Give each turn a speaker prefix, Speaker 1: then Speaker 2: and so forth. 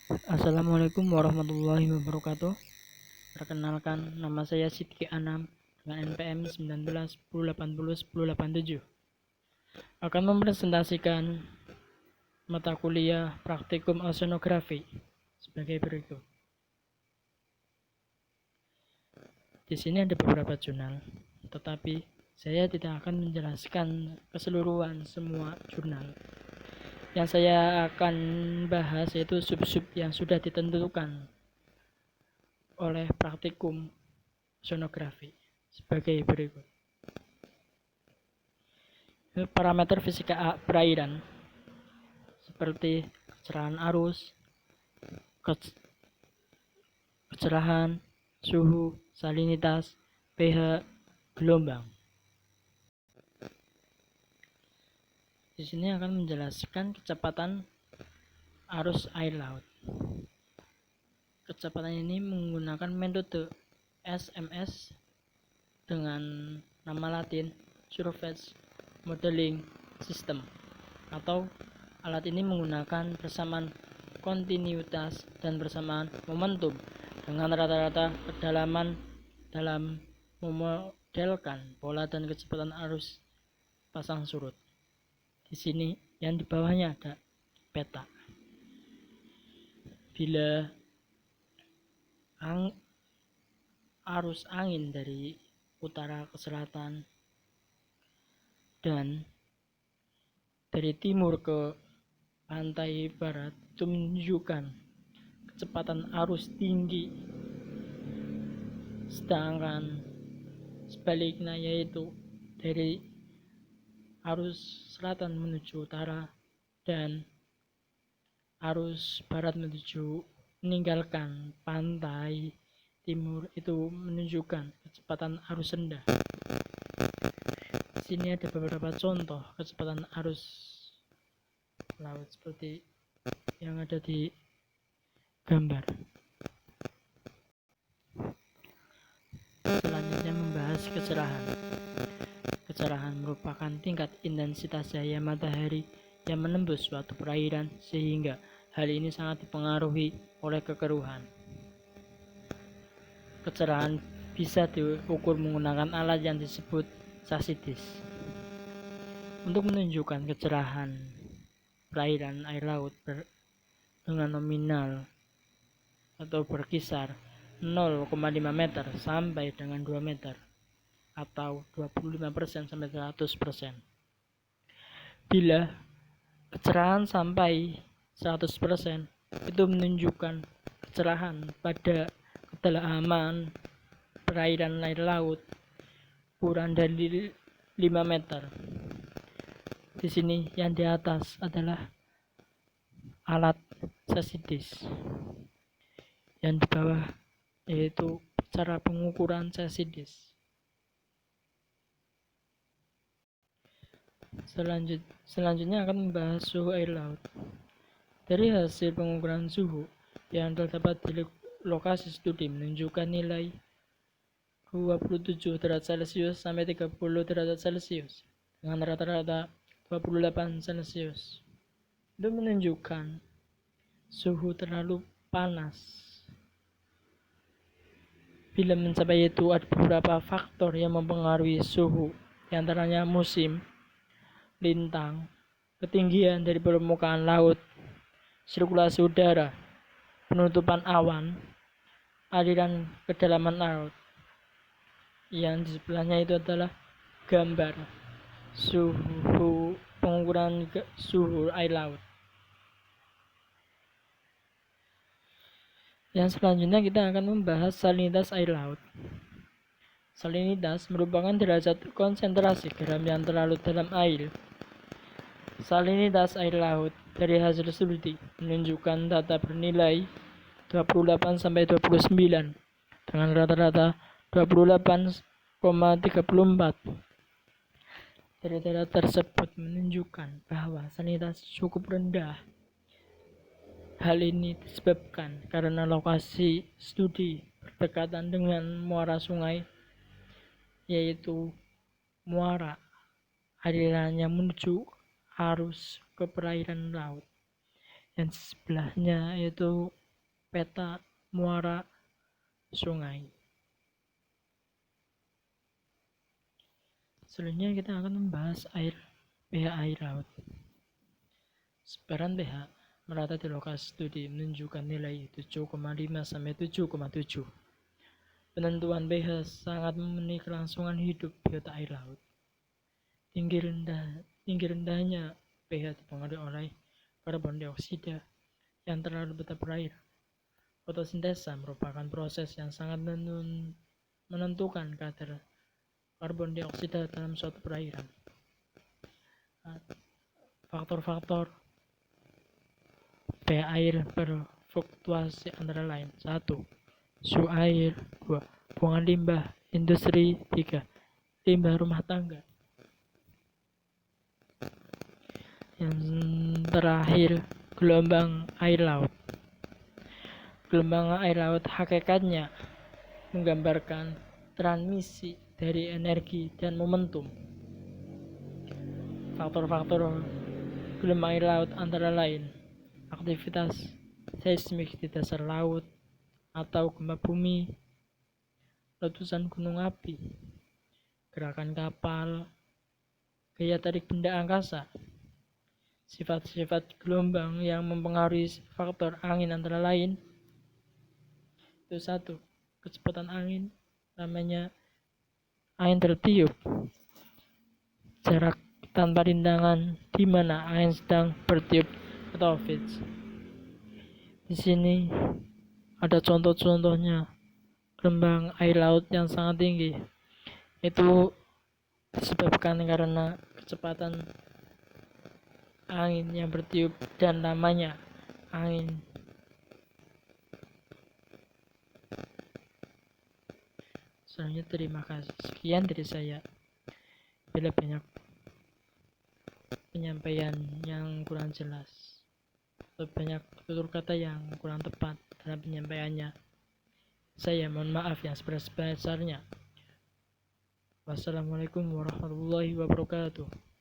Speaker 1: Assalamualaikum warahmatullahi wabarakatuh. Perkenalkan, nama saya Sidki Anam dengan NPM 19 10 80 10 87. Akan mempresentasikan mata kuliah praktikum oceanografi sebagai berikut. Di sini ada beberapa jurnal, tetapi saya tidak akan menjelaskan keseluruhan semua jurnal. Yang saya akan bahas yaitu sub-sub yang sudah ditentukan oleh praktikum oceanografi sebagai berikut. Parameter fisika perairan seperti kecerahan arus, kecerahan, suhu, salinitas, pH, gelombang. Di sini akan menjelaskan kecepatan arus air laut. Kecepatan ini menggunakan metode SMS dengan nama latin Surface Modeling System, atau alat ini menggunakan persamaan kontinuitas dan persamaan momentum dengan rata-rata kedalaman dalam memodelkan pola dan kecepatan arus pasang surut. Di sini yang di bawahnya ada peta. Bila arus angin dari utara ke selatan dan dari timur ke pantai barat, itu menunjukkan kecepatan arus tinggi, sedangkan sebaliknya yaitu dari arus selatan menuju utara dan arus barat menuju meninggalkan pantai timur, itu menunjukkan kecepatan arus rendah. Di sini ada beberapa contoh kecepatan arus laut seperti yang ada di gambar. Selanjutnya membahas kecerahan. Kecerahan merupakan tingkat intensitas cahaya matahari yang menembus suatu perairan, sehingga hal ini sangat dipengaruhi oleh kekeruhan. Kecerahan bisa diukur menggunakan alat yang disebut Sasidis. Untuk menunjukkan kecerahan perairan air laut dengan nominal atau berkisar 0,5 meter sampai dengan 2 meter atau 25% sampai 100%. Bila kecerahan sampai 100%, itu menunjukkan kecerahan pada kedalaman perairan air laut kurang dari 5 meter. Di sini yang di atas adalah alat Sasidis. Yang di bawah yaitu cara pengukuran Sasidis. Selanjutnya akan membahas suhu air laut. Dari hasil pengukuran suhu yang terdapat di lokasi studi menunjukkan nilai 27 derajat Celcius sampai 30 derajat Celcius dengan rata-rata 28 Celcius. Itu menunjukkan suhu terlalu panas. Bila mencapai itu, ada beberapa faktor yang mempengaruhi suhu, di antaranya musim, lintang, ketinggian dari permukaan laut, sirkulasi udara, penutupan awan, aliran kedalaman laut. Yang di sebelahnya itu adalah gambar suhu, pengukuran suhu air laut. Yang selanjutnya kita akan membahas salinitas air laut. Salinitas merupakan derajat konsentrasi garam yang terlarut dalam air. Salinitas air laut dari hasil studi menunjukkan data bernilai 28-29 dengan rata-rata 28,34. Dari data tersebut menunjukkan bahwa salinitas cukup rendah. Hal ini disebabkan karena lokasi studi berdekatan dengan muara sungai, yaitu muara alirannya menuju arus ke perairan laut. yang sebelahnya yaitu peta muara sungai. Selanjutnya kita akan membahas pH air laut. Sebaran pH merata di lokasi studi menunjukkan nilai 7,5 sampai 7,7. Penentuan pH sangat memenuhi kelangsungan hidup biota air laut. Tinggi rendahnya pH dipengaruhi oleh karbon dioksida yang terlalu betah perairan. Fotosintesa merupakan proses yang sangat menentukan kadar karbon dioksida dalam suatu perairan. Faktor-faktor pH air berfluktuasi antara lain: 1. Suhu air. 2. Buangan limbah industri. 3. Limbah rumah tangga. Yang terakhir, gelombang air laut. Gelombang air laut hakikatnya menggambarkan transmisi dari energi dan momentum. Faktor-faktor gelombang air laut antara lain aktivitas seismik di dasar laut atau gempa bumi, letusan gunung api, gerakan kapal, gaya tarik benda angkasa. Sifat-sifat gelombang yang mempengaruhi faktor angin antara lain itu: 1. Kecepatan angin, namanya angin tertiup. Jarak tanpa rintangan di mana angin sedang bertiup atau pitch. Di sini ada contoh-contohnya gelombang air laut yang sangat tinggi. Itu disebabkan karena kecepatan angin yang bertiup dan namanya angin. Selanjutnya, terima kasih. Sekian dari saya. Bila banyak penyampaian yang kurang jelas atau banyak tutur kata yang kurang tepat dalam penyampaiannya, saya mohon maaf yang sebesar-besarnya. Wassalamualaikum warahmatullahi wabarakatuh.